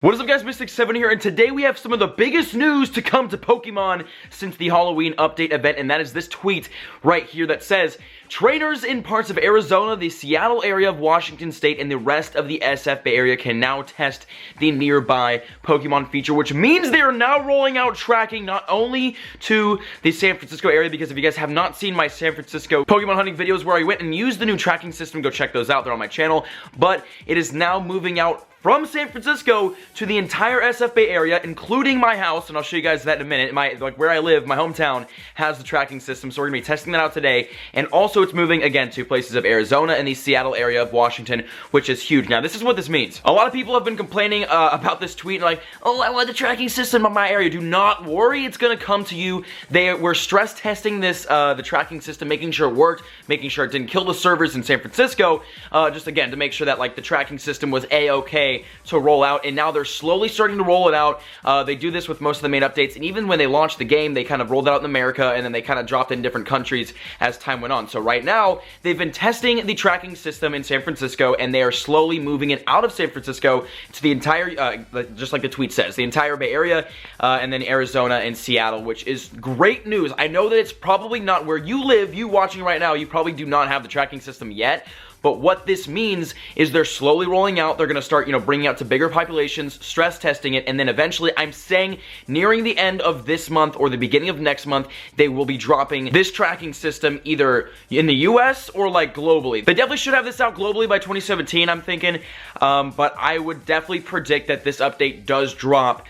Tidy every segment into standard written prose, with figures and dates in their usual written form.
What is up guys, Mystic7 here, and today we have some of the biggest news to come to Pokemon since the Halloween update event, and that is this tweet right here that says, trainers in parts of Arizona, the Seattle area of Washington State, and the rest of the SF Bay Area can now test the nearby Pokemon feature, which means they are now rolling out tracking not only to the San Francisco area, because if you guys have not seen my San Francisco Pokemon hunting videos where I went and used the new tracking system, go check those out, they're on my channel, but it is now moving out from San Francisco to the entire SF Bay Area, including my house, and I'll show you guys that in a minute. Where I live, my hometown, has the tracking system, so we're gonna be testing that out today. And also it's moving, again, to places of Arizona and the Seattle area of Washington, which is huge. Now, this is what this means. A lot of people have been complaining about this tweet, like, oh, I want the tracking system on my area. Do not worry, it's gonna come to you. We're stress testing this, the tracking system, making sure it worked, making sure it didn't kill the servers in San Francisco, just again, to make sure that, like, the tracking system was A-okay to roll out, and now they're slowly starting to roll it out. They do this with most of the main updates, and even when they launched the game, they kind of rolled it out in America, and then they kind of dropped it in different countries as time went on. So right now, they've been testing the tracking system in San Francisco, and they are slowly moving it out of San Francisco to the entire, just like the tweet says, the entire Bay Area, and then Arizona and Seattle, which is great news. I know that it's probably not where you live. You watching right now, you probably do not have the tracking system yet. But what this means is they're slowly rolling out. They're going to start, bringing out to bigger populations, stress testing it, and then eventually, I'm saying, nearing the end of this month or the beginning of next month, they will be dropping this tracking system either in the US or, like, globally. They definitely should have this out globally by 2017, I'm thinking, but I would definitely predict that this update does drop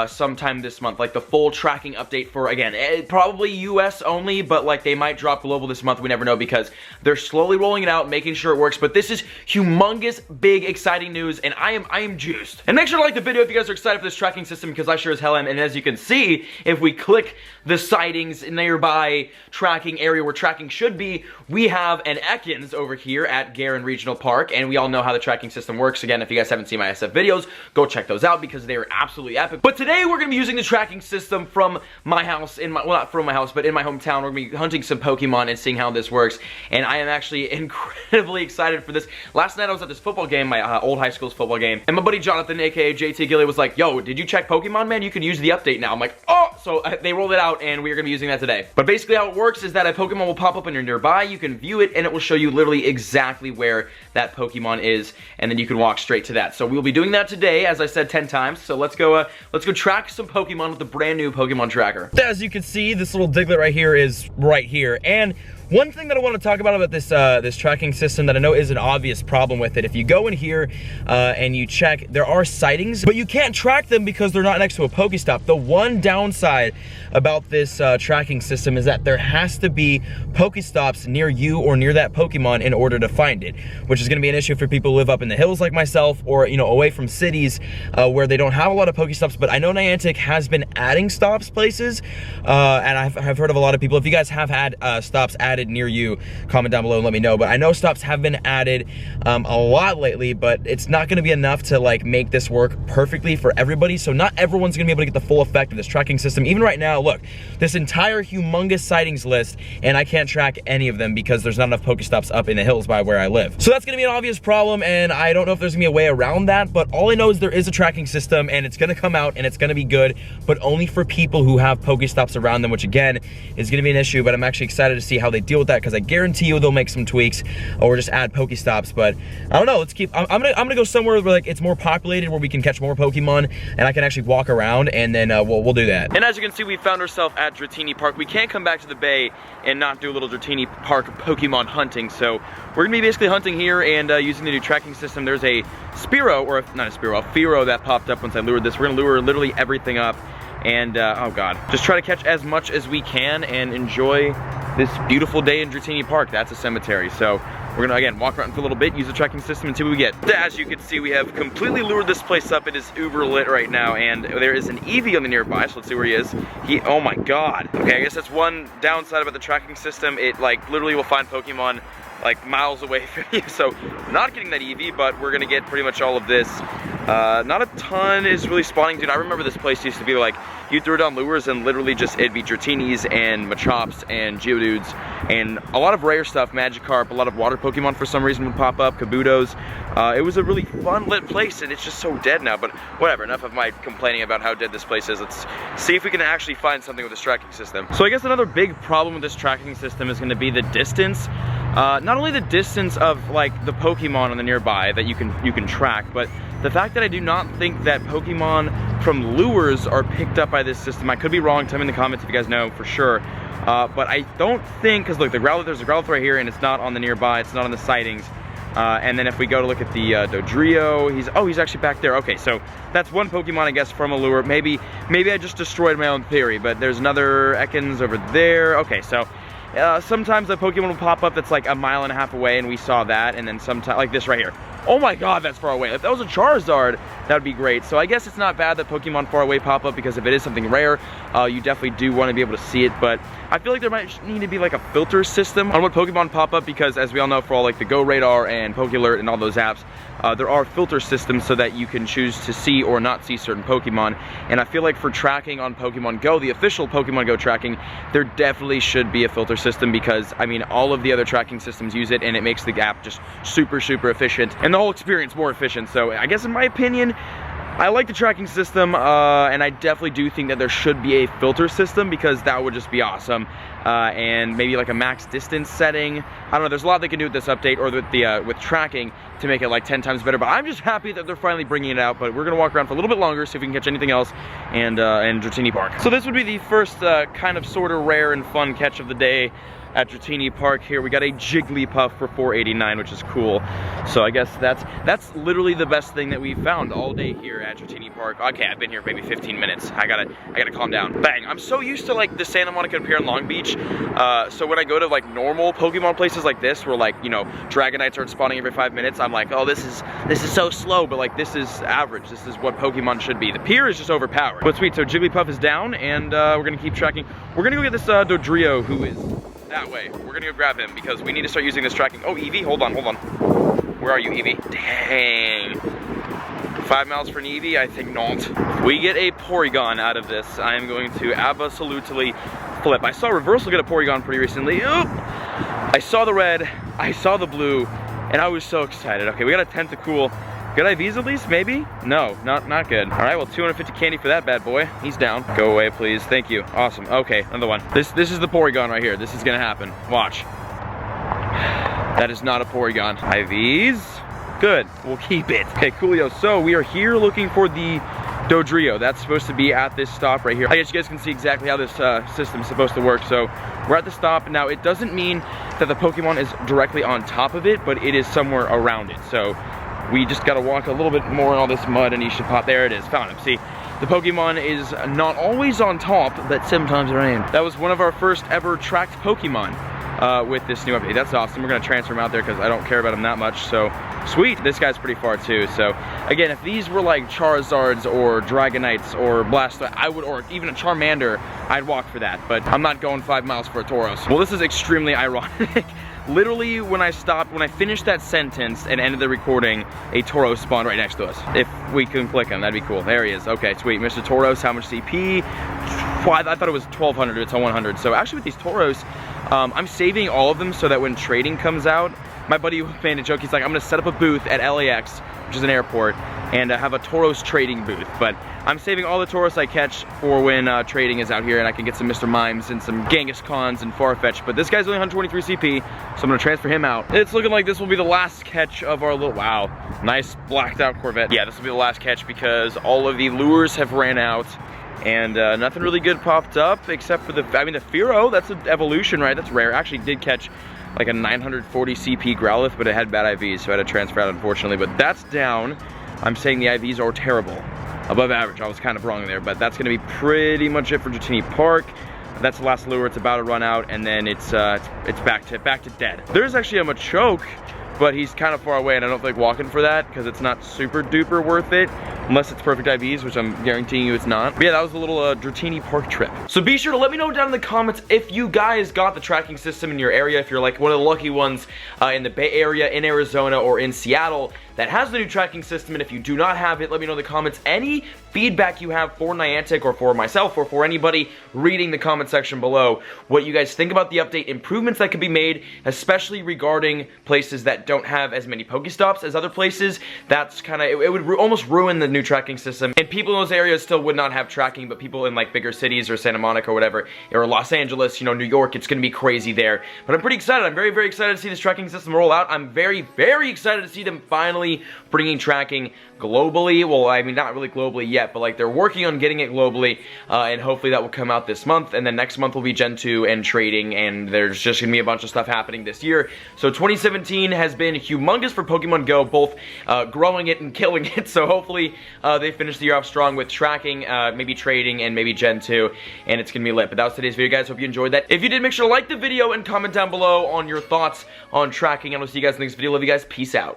sometime this month, like the full tracking update for, again, probably US only, but, like, they might drop global this month. We never know, because they're slowly rolling it out, making sure it works. But this is humongous, big, exciting news, and I am juiced. And make sure to like the video if you guys are excited for this tracking system, because I sure as hell am. And as you can see, if we click the sightings nearby tracking area where tracking should be, we have an Ekans over here at Garin Regional Park, and we all know how the tracking system works. Again, if you guys haven't seen my SF videos, go check those out because they are absolutely epic. But today we're gonna be using the tracking system from my house, well, not from my house, but in my hometown. We're gonna be hunting some Pokemon and seeing how this works, and I am actually incredibly excited for this. Last night I was at this football game, my old high school's football game, and my buddy Jonathan, aka JT Gilly, was like, yo, did you check Pokemon, man? You can use the update now. I'm like, oh! So they rolled it out, and we're gonna be using that today. But basically how it works is that a Pokemon will pop up when you're nearby, you can view it, and it will show you literally exactly where that Pokemon is, and then you can walk straight to that. So we'll be doing that today, as I said 10 times, so let's go track some Pokemon with the brand new Pokemon tracker. As you can see, this little Diglett right here is right here, and one thing that I want to talk about this this tracking system that I know is an obvious problem with it. If you go in here and you check, there are sightings, but you can't track them because they're not next to a Pokestop. The one downside about this tracking system is that there has to be Pokestops near you or near that Pokemon in order to find it, which is going to be an issue for people who live up in the hills like myself, or away from cities where they don't have a lot of Pokestops. But I know Niantic has been adding stops places, and I've heard of a lot of people. If you guys have had stops added near you, comment down below and let me know. But I know stops have been added a lot lately, but it's not going to be enough to, like, make this work perfectly for everybody. So not everyone's going to be able to get the full effect of this tracking system. Even right now, look, this entire humongous sightings list, and I can't track any of them because there's not enough Pokestops up in the hills by where I live. So that's going to be an obvious problem, and I don't know if there's going to be a way around that, but all I know is there is a tracking system, and it's going to come out, and it's going to be good, but only for people who have Pokestops around them, which again is going to be an issue. But I'm actually excited to see how they deal with that, because I guarantee you they'll make some tweaks or just add Pokestops. But I don't know, let's keep, I'm gonna go somewhere where, like, it's more populated, where we can catch more Pokemon and I can actually walk around, and then we'll do that. And as you can see, we found ourselves at Dratini Park. We can't come back to the bay and not do a little Dratini Park Pokemon hunting, so we're gonna be basically hunting here and using the new tracking system. There's a Spearow, or not a Spearow, a Fearow that popped up once I lured this. We're gonna lure literally everything up, and oh god, just try to catch as much as we can and enjoy this beautiful day in Dratini Park. That's a cemetery, so we're gonna, again, walk around for a little bit, use the tracking system, and see what we get. As you can see, we have completely lured this place up. It is uber lit right now, and there is an Eevee on the nearby, so let's see where he is. Oh my god. Okay, I guess that's one downside about the tracking system. It, like, literally will find Pokemon like miles away from you, so not getting that EV, but we're gonna get pretty much all of this. Not a ton is really spawning, dude. I remember this place used to be like, you threw down lures and literally just, it'd be Dratinis and Machops and Geodudes and a lot of rare stuff, Magikarp, a lot of water Pokemon for some reason would pop up, Kabutos. It was a really fun lit place and it's just so dead now, but whatever, enough of my complaining about how dead this place is. Let's see if we can actually find something with this tracking system. So I guess another big problem with this tracking system is gonna be the distance. Not only the distance of like the Pokemon on the nearby that you can track, but the fact that I do not think that Pokemon from lures are picked up by this system. I could be wrong, tell me in the comments if you guys know for sure. But I don't think, because look, there's a Growlithe right here and it's not on the nearby, it's not on the sightings. And then if we go to look at the Dodrio, he's actually back there. Okay, so that's one Pokemon, I guess, from a lure. Maybe I just destroyed my own theory, but there's another Ekans over there. Okay, so sometimes a Pokemon will pop up that's like a mile and a half away, and we saw that, and then sometimes, like this right here. Oh my god, that's far away. If that was a Charizard, that would be great. So I guess it's not bad that Pokemon far away pop up, because if it is something rare, you definitely do want to be able to see it. But I feel like there might need to be like a filter system on what Pokemon pop up, because as we all know, for all like the Go Radar and PokeAlert and all those apps, there are filter systems so that you can choose to see or not see certain Pokemon. And I feel like for tracking on Pokemon Go, the official Pokemon Go tracking, there definitely should be a filter system, because I mean, all of the other tracking systems use it and it makes the app just super efficient and the whole experience more efficient. So I guess in my opinion, I like the tracking system, and I definitely do think that there should be a filter system, because that would just be awesome. And maybe like a max distance setting. I don't know, there's a lot they can do with this update, or with tracking, to make it like 10 times better. But I'm just happy that they're finally bringing it out. But we're gonna walk around for a little bit longer, see if we can catch anything else, and Dratini Park. So this would be the first kind of sort of rare and fun catch of the day at Dratini Park. Here we got a Jigglypuff for 489, which is cool. So I guess that's literally the best thing that we've found all day here at Dratini Park. Okay, I've been here maybe 15 minutes. I gotta calm down. Bang! I'm so used to like the Santa Monica Pier and Long Beach. So when I go to like normal Pokemon places like this, where like, you know, Dragonites aren't spawning every 5 minutes, I'm like, oh, this is so slow. But like, this is average. This is what Pokemon should be. The pier is just overpowered. But sweet. So Jigglypuff is down, and we're gonna keep tracking. We're gonna go get this Dodrio, who is that way. We're gonna go grab him because we need to start using this tracking. Oh, Eevee, hold on. Where are you, Eevee? Dang. 5 miles for an Eevee? I think not. If we get a Porygon out of this, I am going to absolutely flip. I saw Reversal get a Porygon pretty recently. Oop! I saw the red, I saw the blue, and I was so excited. Okay, we got a Tentacool. Good IVs at least, maybe? No, not good. All right, well, 250 candy for that bad boy. He's down. Go away, please. Thank you. Awesome. Okay, another one. This is the Porygon right here. This is gonna happen. Watch. That is not a Porygon. IVs. Good. We'll keep it. Okay, coolio. So we are here looking for the Dodrio. That's supposed to be at this stop right here. I guess you guys can see exactly how this system is supposed to work. So we're at the stop. Now, it doesn't mean that the Pokemon is directly on top of it, but it is somewhere around it. So we just gotta walk a little bit more in all this mud and he should pop. There it is, found him. See, the Pokemon is not always on top, but sometimes rain. That was one of our first ever tracked Pokemon with this new update. That's awesome. We're gonna transfer him out there because I don't care about him that much, so sweet. This guy's pretty far too, so again, if these were like Charizards or Dragonites or Blastoise, I would, or even a Charmander, I'd walk for that, but I'm not going 5 miles for a Tauros. Well, this is extremely ironic. Literally, when I finished that sentence and ended the recording, a Tauros spawned right next to us. If we can click him, that'd be cool. There he is. Okay, sweet. Mr. Tauros, how much CP? I thought it was 1200, it's a 100. So actually with these Tauros, I'm saving all of them so that when trading comes out, my buddy made a joke, he's like, I'm gonna set up a booth at LAX, which is an airport, and have a Tauros trading booth. But I'm saving all the Tauros I catch for when trading is out here, and I can get some Mr. Mimes and some Genghis Khans and Farfetch. But this guy's only 123 CP, so I'm gonna transfer him out. It's looking like this will be the last catch of our little, wow, nice blacked out Corvette. Yeah, this will be the last catch because all of the lures have ran out. And nothing really good popped up except for the Fearow, that's an evolution, right? That's rare. Actually did catch like a 940 CP Growlithe, but it had bad IVs, so I had to transfer out, unfortunately. But that's down. I'm saying the IVs are terrible. Above average, I was kind of wrong there, but that's gonna be pretty much it for Dratini Park. That's the last lure, it's about to run out, and then it's back to dead. There's actually a Machoke but he's kind of far away and I don't feel like walking for that because it's not super duper worth it. Unless it's perfect IVs, which I'm guaranteeing you it's not. But yeah, that was a little Dratini Park trip. So be sure to let me know down in the comments if you guys got the tracking system in your area, if you're like one of the lucky ones in the Bay Area, in Arizona, or in Seattle that has the new tracking system. And if you do not have it, let me know in the comments any feedback you have for Niantic or for myself or for anybody reading the comment section below, what you guys think about the update, improvements that could be made, especially regarding places that don't have as many Pokestops as other places. That's kind of, it would almost ruin the new tracking system, and people in those areas still would not have tracking, but people in like bigger cities or Santa Monica or whatever, or Los Angeles, you know, New York, it's gonna be crazy there. But I'm pretty excited. I'm very, very excited to see this tracking system roll out. I'm very, very excited to see them finally bringing tracking globally. Well, I mean, not really globally yet, but like they're working on getting it globally, and hopefully that will come out this month, and then next month will be Gen 2 and trading, and there's just gonna be a bunch of stuff happening this year. So 2017 has been humongous for Pokemon Go, both growing it and killing it, so hopefully they finish the year off strong with tracking, maybe trading, and maybe Gen 2, and it's gonna be lit. But that was today's video, guys. Hope you enjoyed that. If you did, make sure to like the video and comment down below on your thoughts on tracking, and I'll see you guys in the next video. Love you guys. Peace out.